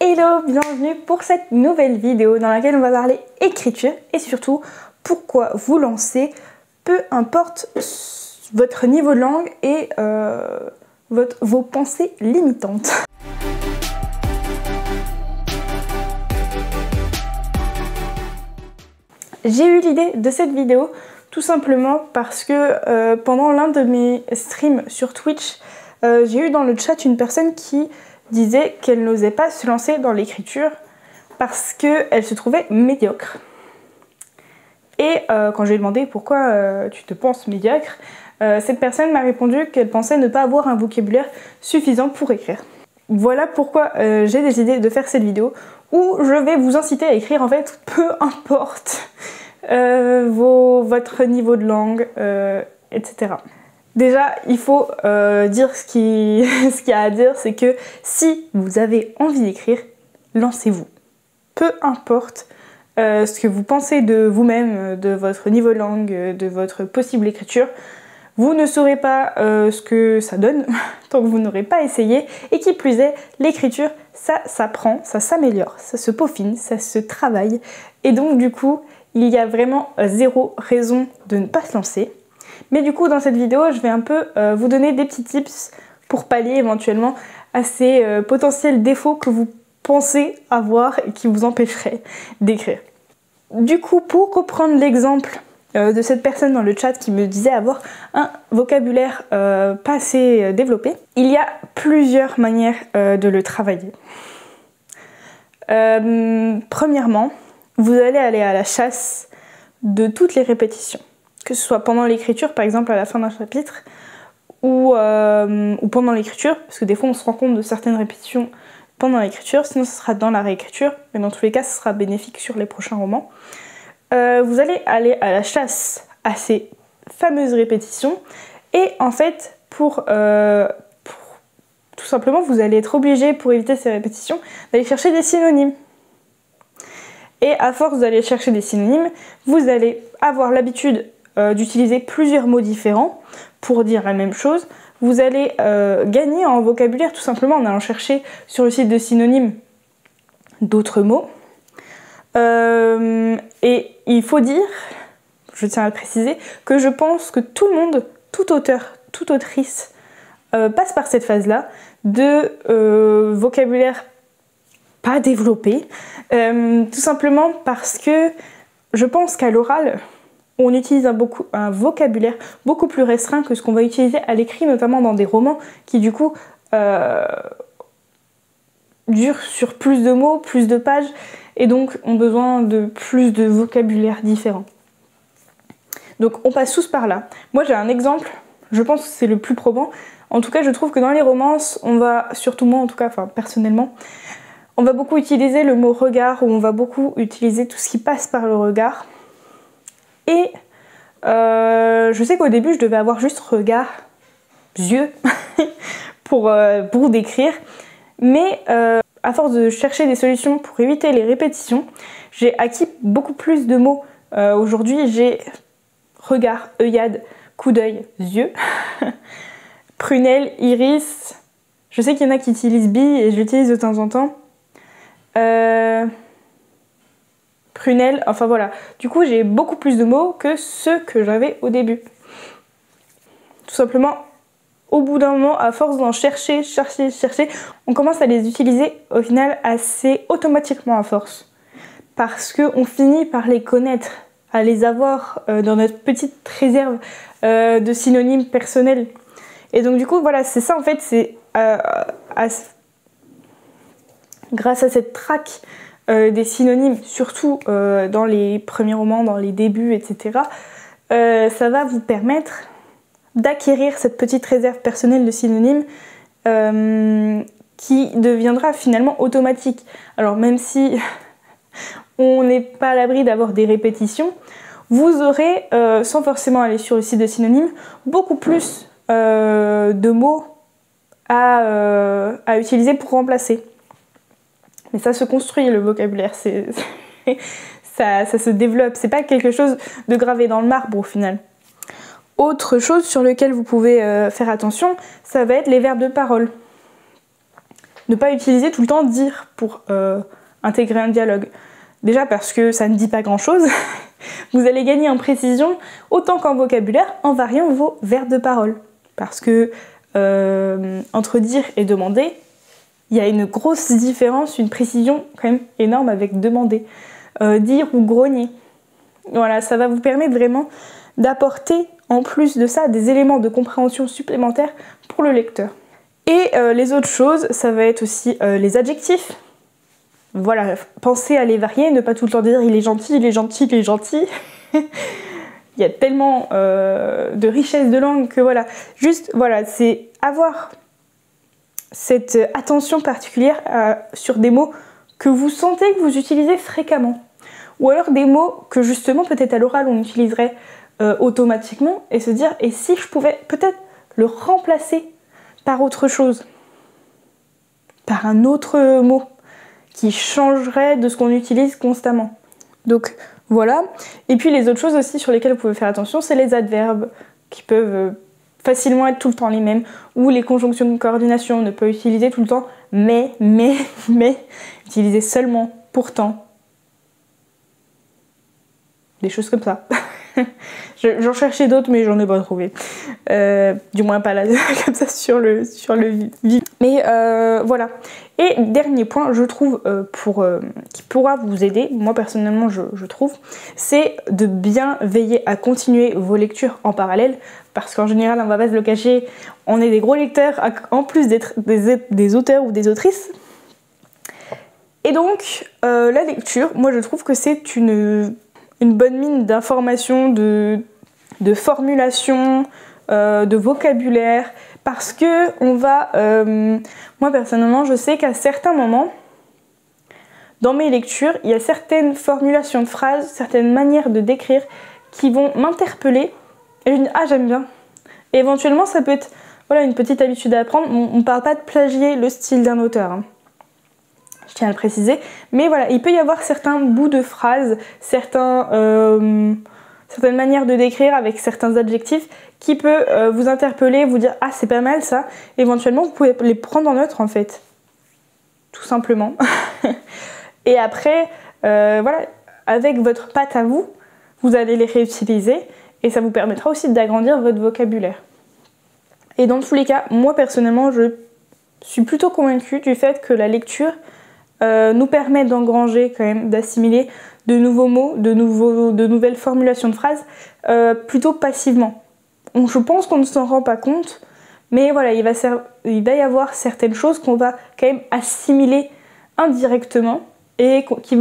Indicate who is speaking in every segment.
Speaker 1: Hello, bienvenue pour cette nouvelle vidéo dans laquelle on va parler écriture et surtout pourquoi vous lancer, peu importe votre niveau de langue et vos pensées limitantes. J'ai eu l'idée de cette vidéo tout simplement parce que pendant l'un de mes streams sur Twitch, j'ai eu dans le chat une personne qui disait qu'elle n'osait pas se lancer dans l'écriture parce qu'elle se trouvait médiocre. Et quand je lui ai demandé pourquoi tu te penses médiocre, cette personne m'a répondu qu'elle pensait ne pas avoir un vocabulaire suffisant pour écrire. Voilà pourquoi j'ai décidé de faire cette vidéo où je vais vous inciter à écrire en fait peu importe votre niveau de langue, etc. Déjà, il faut dire ce qu'il y a à dire, c'est que si vous avez envie d'écrire, lancez-vous. Peu importe ce que vous pensez de vous-même, de votre niveau de langue, de votre possible écriture, vous ne saurez pas ce que ça donne tant que vous n'aurez pas essayé. Et qui plus est, l'écriture, ça s'apprend, ça s'améliore, ça se peaufine, ça se travaille. Et donc du coup, il y a vraiment zéro raison de ne pas se lancer. Mais du coup, dans cette vidéo, je vais un peu vous donner des petits tips pour pallier éventuellement à ces potentiels défauts que vous pensez avoir et qui vous empêcheraient d'écrire. Du coup, pour reprendre l'exemple de cette personne dans le chat qui me disait avoir un vocabulaire pas assez développé, il y a plusieurs manières de le travailler. Premièrement, vous allez aller à la chasse de toutes les répétitions. Que ce soit pendant l'écriture, par exemple à la fin d'un chapitre, ou pendant l'écriture, parce que des fois on se rend compte de certaines répétitions pendant l'écriture, sinon ce sera dans la réécriture, mais dans tous les cas ce sera bénéfique sur les prochains romans. Vous allez aller à la chasse à ces fameuses répétitions, et en fait, pour tout simplement, vous allez être obligé, pour éviter ces répétitions, d'aller chercher des synonymes. Et à force d'aller chercher des synonymes, vous allez avoir l'habitude d'utiliser plusieurs mots différents pour dire la même chose. Vous allez gagner en vocabulaire tout simplement en allant chercher sur le site de synonymes d'autres mots. Et il faut dire, je tiens à le préciser, que je pense que tout le monde, tout auteur, toute autrice passe par cette phase-là de vocabulaire pas développé, tout simplement parce que je pense qu'à l'oral, on utilise un vocabulaire beaucoup plus restreint que ce qu'on va utiliser à l'écrit, notamment dans des romans qui du coup durent sur plus de mots, plus de pages, et donc ont besoin de plus de vocabulaire différent. Donc on passe tous par là. Moi j'ai un exemple, je pense que c'est le plus probant. En tout cas je trouve que dans les romances, on va, surtout moi en tout cas, enfin personnellement, on va beaucoup utiliser le mot regard, ou on va beaucoup utiliser tout ce qui passe par le regard. Et je sais qu'au début je devais avoir juste regard, yeux pour décrire, mais à force de chercher des solutions pour éviter les répétitions, j'ai acquis beaucoup plus de mots. Aujourd'hui j'ai regard, œillade, coup d'œil, yeux, prunelle, iris, je sais qu'il y en a qui utilisent bille et je l'utilise de temps en temps. Prunelle, enfin voilà. Du coup, j'ai beaucoup plus de mots que ceux que j'avais au début. Tout simplement, au bout d'un moment, à force d'en chercher, on commence à les utiliser au final assez automatiquement à force. Parce qu'on finit par les connaître, à les avoir dans notre petite réserve de synonymes personnels. Et donc du coup, voilà, c'est ça en fait, c'est grâce à cette traque des synonymes, surtout dans les premiers romans, dans les débuts, etc. Ça va vous permettre d'acquérir cette petite réserve personnelle de synonymes qui deviendra finalement automatique. Alors même si on n'est pas à l'abri d'avoir des répétitions, vous aurez, sans forcément aller sur le site de synonymes, beaucoup plus de mots à utiliser pour remplacer. Mais ça se construit, le vocabulaire, ça se développe, c'est pas quelque chose de gravé dans le marbre au final. Autre chose sur lequel vous pouvez faire attention, ça va être les verbes de parole. Ne pas utiliser tout le temps dire pour intégrer un dialogue. Déjà parce que ça ne dit pas grand chose. Vous allez gagner en précision autant qu'en vocabulaire en variant vos verbes de parole. Parce que entre dire et demander, il y a une grosse différence, une précision quand même énorme avec demander. Dire ou grogner. Voilà, ça va vous permettre vraiment d'apporter en plus de ça des éléments de compréhension supplémentaires pour le lecteur. Et les autres choses, ça va être aussi les adjectifs. Voilà, pensez à les varier, ne pas tout le temps dire il est gentil, il est gentil, il est gentil. Il y a tellement de richesse de langue que voilà. Juste, voilà, c'est avoir cette attention particulière sur des mots que vous sentez que vous utilisez fréquemment. Ou alors des mots que justement peut-être à l'oral on utiliserait automatiquement et se dire et si je pouvais peut-être le remplacer par autre chose, par un autre mot qui changerait de ce qu'on utilise constamment. Donc voilà. Et puis les autres choses aussi sur lesquelles vous pouvez faire attention, c'est les adverbes qui peuvent facilement être tout le temps les mêmes, ou les conjonctions de coordination. On ne peut utiliser tout le temps mais, utiliser seulement, pourtant. Des choses comme ça. J'en cherchais d'autres mais j'en ai pas trouvé. Du moins pas là, comme ça sur le vif. Mais voilà. Et dernier point, je trouve, qui pourra vous aider, moi personnellement je trouve, c'est de bien veiller à continuer vos lectures en parallèle, parce qu'en général, on va pas se le cacher, on est des gros lecteurs, en plus d'être des auteurs ou des autrices. Et donc, la lecture, moi je trouve que c'est une bonne mine d'informations, de formulation, de vocabulaire, parce que on va, moi personnellement je sais qu'à certains moments dans mes lectures il y a certaines formulations de phrases, certaines manières de décrire qui vont m'interpeller et je me dis ah j'aime bien, et éventuellement ça peut être voilà, une petite habitude à apprendre. On ne parle pas de plagier le style d'un auteur, hein. Je tiens à le préciser, mais voilà, il peut y avoir certains bouts de phrases, certaines manières de décrire avec certains adjectifs qui peut vous interpeller, vous dire ah c'est pas mal ça, éventuellement vous pouvez les prendre en note en fait, tout simplement. Et après, voilà, avec votre patte à vous, vous allez les réutiliser et ça vous permettra aussi d'agrandir votre vocabulaire. Et dans tous les cas, moi personnellement, je suis plutôt convaincue du fait que la lecture nous permet d'engranger quand même, d'assimiler de nouveaux mots, de nouvelles formulations de phrases, plutôt passivement. Donc, je pense qu'on ne s'en rend pas compte, mais voilà, il va y avoir certaines choses qu'on va quand même assimiler indirectement et qui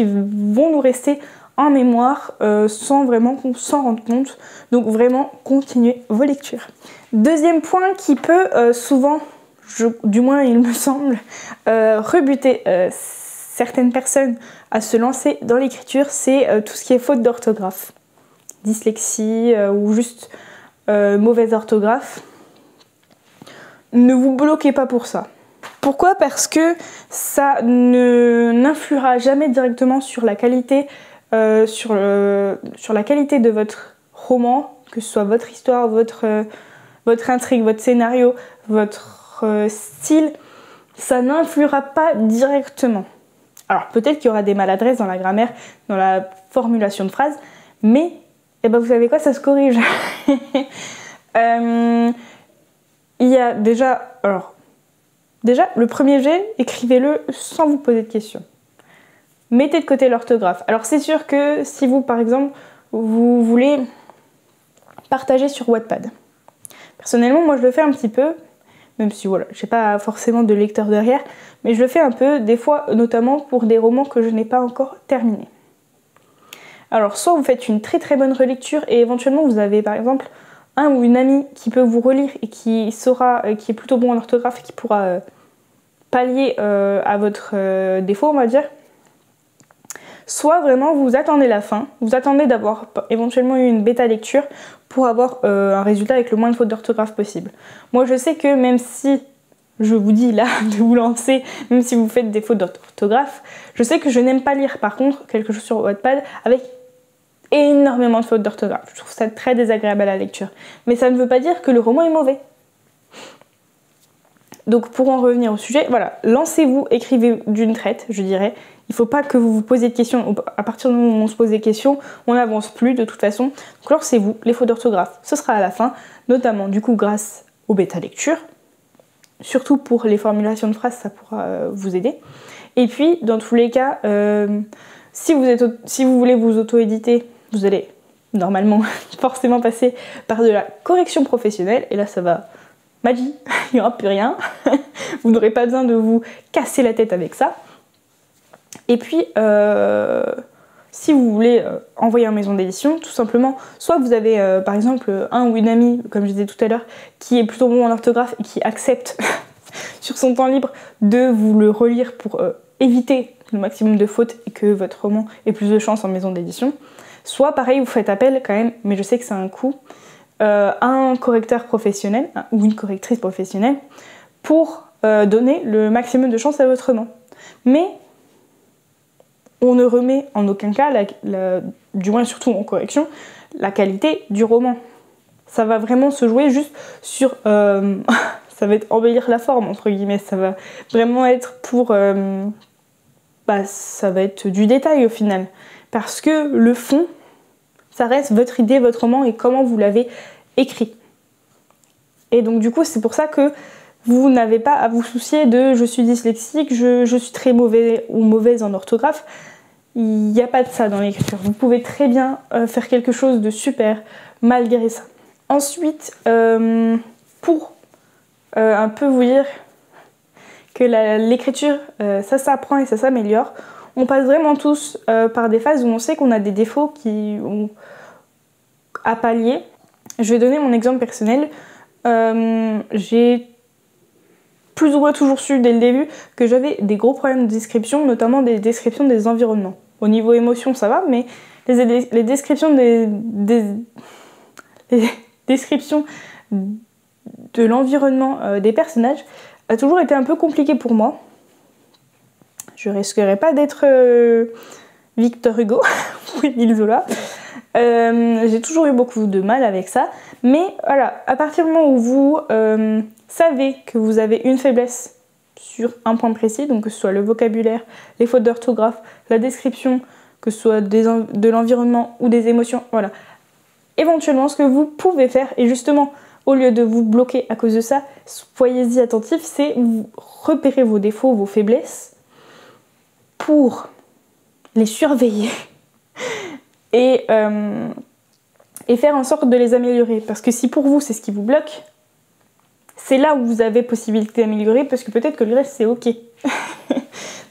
Speaker 1: vont nous rester en mémoire sans vraiment qu'on s'en rende compte. Donc vraiment, continuez vos lectures. Deuxième point qui peut souvent, du moins il me semble, rebuter certaines personnes à se lancer dans l'écriture, c'est tout ce qui est faute d'orthographe. Dyslexie ou juste mauvaise orthographe. Ne vous bloquez pas pour ça. Pourquoi ? Parce que ça n'influera jamais directement sur la qualité, sur la qualité de votre roman, que ce soit votre histoire, votre intrigue, votre scénario, votre style. Ça n'influera pas directement. Alors peut-être qu'il y aura des maladresses dans la grammaire, dans la formulation de phrases, mais eh ben, vous savez quoi, ça se corrige. Il y a déjà, le premier jet, écrivez-le sans vous poser de questions. Mettez de côté l'orthographe. Alors c'est sûr que si vous, par exemple, vous voulez partager sur Wattpad. Personnellement, moi je le fais un petit peu, même si voilà, j'ai pas forcément de lecteur derrière, mais je le fais un peu, des fois, notamment pour des romans que je n'ai pas encore terminés. Alors soit vous faites une très très bonne relecture et éventuellement vous avez par exemple un ou une amie qui peut vous relire et qui est plutôt bon en orthographe et qui pourra pallier à votre défaut, on va dire. Soit vraiment vous attendez la fin, vous attendez d'avoir éventuellement eu une bêta lecture pour avoir un résultat avec le moins de fautes d'orthographe possible. Moi je sais que même si je vous dis là de vous lancer, même si vous faites des fautes d'orthographe, je sais que je n'aime pas lire par contre quelque chose sur Wattpad avec énormément de fautes d'orthographe. Je trouve ça très désagréable à la lecture. Mais ça ne veut pas dire que le roman est mauvais. Donc pour en revenir au sujet, voilà, lancez-vous, écrivez d'une traite, je dirais. Il ne faut pas que vous vous posiez de questions. À partir du moment où on se pose des questions, on n'avance plus de toute façon. Donc lancez-vous, les fautes d'orthographe, ce sera à la fin, notamment du coup grâce aux bêta lectures. Surtout pour les formulations de phrases, ça pourra vous aider. Et puis, dans tous les cas, si vous voulez vous auto-éditer, vous allez normalement forcément passer par de la correction professionnelle. Et là, ça va magie, il n'y aura plus rien. Vous n'aurez pas besoin de vous casser la tête avec ça. Et puis, si vous voulez envoyer en maison d'édition, tout simplement, soit vous avez par exemple un ou une amie, comme je disais tout à l'heure, qui est plutôt bon en orthographe et qui accepte sur son temps libre de vous le relire pour éviter le maximum de fautes et que votre roman ait plus de chance en maison d'édition. Soit pareil, vous faites appel quand même, mais je sais que c'est un coût, à un correcteur professionnel ou une correctrice professionnelle pour donner le maximum de chance à votre roman. Mais on ne remet en aucun cas, du moins surtout en correction, la qualité du roman. Ça va vraiment se jouer juste sur... ça va être embellir la forme, entre guillemets. Ça va vraiment être pour... ça va être du détail au final. Parce que le fond, ça reste votre idée, votre roman et comment vous l'avez écrit. Et donc du coup, c'est pour ça que vous n'avez pas à vous soucier de « je suis dyslexique, je suis très mauvais ou mauvaise en orthographe ». Il n'y a pas de ça dans l'écriture. Vous pouvez très bien faire quelque chose de super malgré ça. Ensuite, pour un peu vous dire que l'écriture, ça s'apprend et ça s'améliore, on passe vraiment tous par des phases où on sait qu'on a des défauts à pallier. Je vais donner mon exemple personnel. J'ai plus ou moins toujours su dès le début que j'avais des gros problèmes de description, notamment des descriptions des environnements. Au niveau émotion, ça va, mais les descriptions les descriptions de l'environnement des personnages a toujours été un peu compliqué pour moi. Je risquerais pas d'être Victor Hugo ou Émile Zola. J'ai toujours eu beaucoup de mal avec ça, mais voilà, à partir du moment où vous savez que vous avez une faiblesse sur un point précis, donc que ce soit le vocabulaire, les fautes d'orthographe, la description, que ce soit de l'environnement ou des émotions, voilà. Éventuellement, ce que vous pouvez faire, et justement, au lieu de vous bloquer à cause de ça, soyez-y attentifs, c'est repérer vos défauts, vos faiblesses, pour les surveiller et faire en sorte de les améliorer. Parce que si pour vous, c'est ce qui vous bloque, c'est là où vous avez possibilité d'améliorer, parce que peut-être que le reste, c'est ok.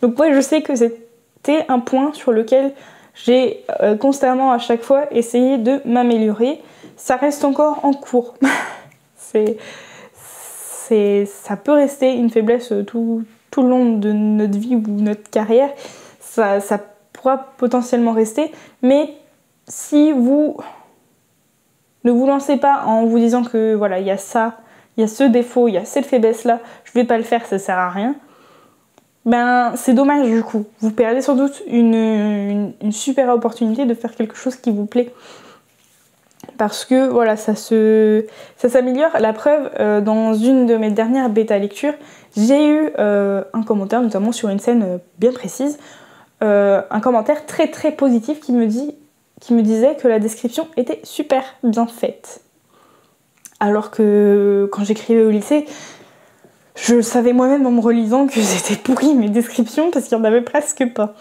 Speaker 1: Donc moi, je sais que c'était un point sur lequel j'ai constamment, à chaque fois, essayé de m'améliorer. Ça reste encore en cours. Ça peut rester une faiblesse tout le long de notre vie ou notre carrière. Ça pourra potentiellement rester, mais si vous ne vous lancez pas en vous disant que voilà, il y a ça, il y a ce défaut, il y a cette faiblesse là, je vais pas le faire, ça sert à rien, ben c'est dommage du coup. Vous perdez sans doute une super opportunité de faire quelque chose qui vous plaît. Parce que voilà, ça s'améliore. La preuve, dans une de mes dernières bêta lectures, j'ai eu un commentaire, notamment sur une scène bien précise, un commentaire très très positif qui me disait que la description était super bien faite. Alors que quand j'écrivais au lycée, je savais moi-même en me relisant que c'était pourri mes descriptions parce qu'il n'y en avait presque pas.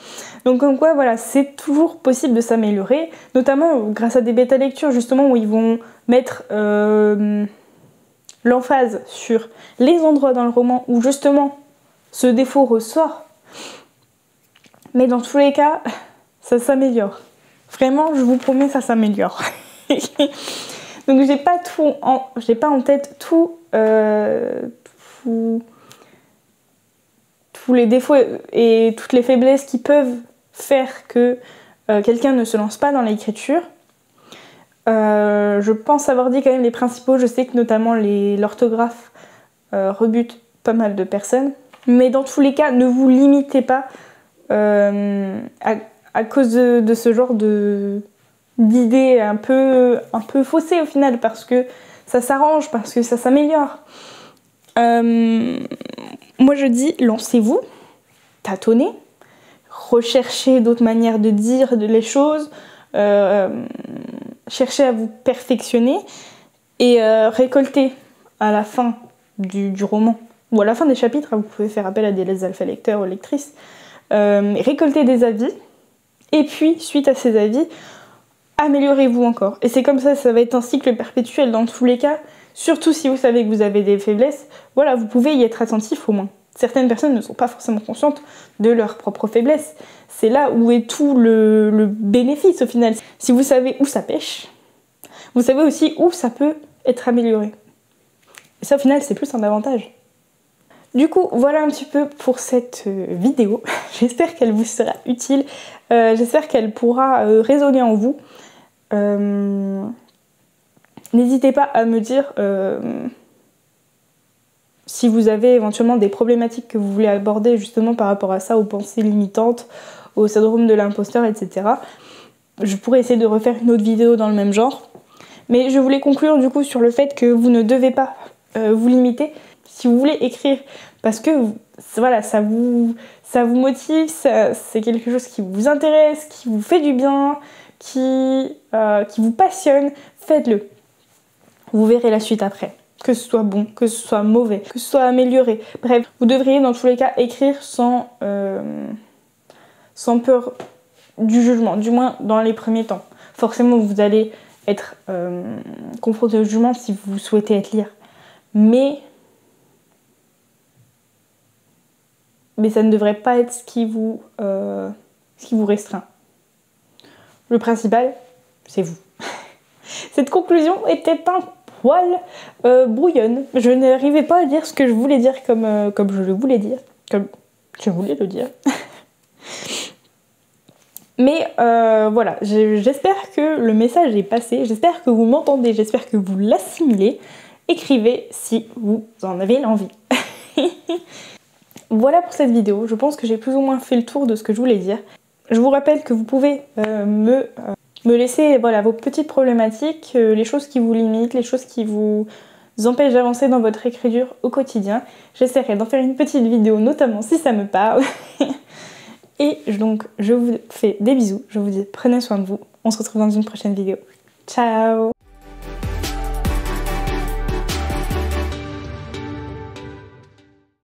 Speaker 1: Donc comme quoi, voilà, c'est toujours possible de s'améliorer, notamment grâce à des bêta lectures justement où ils vont mettre l'emphase sur les endroits dans le roman où justement ce défaut ressort. Mais dans tous les cas, ça s'améliore. Vraiment, je vous promets, ça s'améliore. Donc j'ai pas en tête tous les défauts et toutes les faiblesses qui peuvent faire que quelqu'un ne se lance pas dans l'écriture. Je pense avoir dit quand même les principaux. Je sais que notamment l'orthographe rebute pas mal de personnes. Mais dans tous les cas, ne vous limitez pas à cause de ce genre d'idées un peu faussées au final, parce que ça s'arrange, parce que ça s'améliore. Moi je dis lancez-vous, tâtonnez, recherchez d'autres manières de dire les choses, cherchez à vous perfectionner et récoltez à la fin du roman ou à la fin des chapitres, vous pouvez faire appel à des alpha lecteurs ou lectrices, récoltez des avis et puis suite à ces avis, améliorez-vous encore. Et c'est comme ça va être un cycle perpétuel dans tous les cas. Surtout si vous savez que vous avez des faiblesses, voilà, vous pouvez y être attentif au moins. Certaines personnes ne sont pas forcément conscientes de leurs propres faiblesses. C'est là où est tout le bénéfice au final. Si vous savez où ça pêche, vous savez aussi où ça peut être amélioré. Et ça au final c'est plus un avantage. Du coup, voilà un petit peu pour cette vidéo. J'espère qu'elle vous sera utile. J'espère qu'elle pourra résonner en vous. N'hésitez pas à me dire si vous avez éventuellement des problématiques que vous voulez aborder justement par rapport à ça, aux pensées limitantes, au syndrome de l'imposteur, etc. Je pourrais essayer de refaire une autre vidéo dans le même genre. Mais je voulais conclure du coup sur le fait que vous ne devez pas vous limiter si vous voulez écrire. Parce que voilà, ça vous motive, c'est quelque chose qui vous intéresse, qui vous fait du bien, qui vous passionne, faites-le. Vous verrez la suite après. Que ce soit bon, que ce soit mauvais, que ce soit amélioré. Bref, vous devriez dans tous les cas écrire sans peur du jugement, du moins dans les premiers temps. Forcément, vous allez être confronté au jugement si vous souhaitez être lire. Mais ça ne devrait pas être ce qui vous restreint. Le principal, c'est vous. Cette conclusion était un poil brouillonne. Je n'arrivais pas à dire ce que je voulais dire comme je le voulais dire. Comme je voulais le dire. Mais voilà, j'espère que le message est passé. J'espère que vous m'entendez. J'espère que vous l'assimilez. Écrivez si vous en avez l'envie. Voilà pour cette vidéo. Je pense que j'ai plus ou moins fait le tour de ce que je voulais dire. Je vous rappelle que vous pouvez me laisser voilà, vos petites problématiques, les choses qui vous limitent, les choses qui vous empêchent d'avancer dans votre écriture au quotidien. J'essaierai d'en faire une petite vidéo, notamment si ça me parle. Et donc, je vous fais des bisous. Je vous dis prenez soin de vous. On se retrouve dans une prochaine vidéo. Ciao!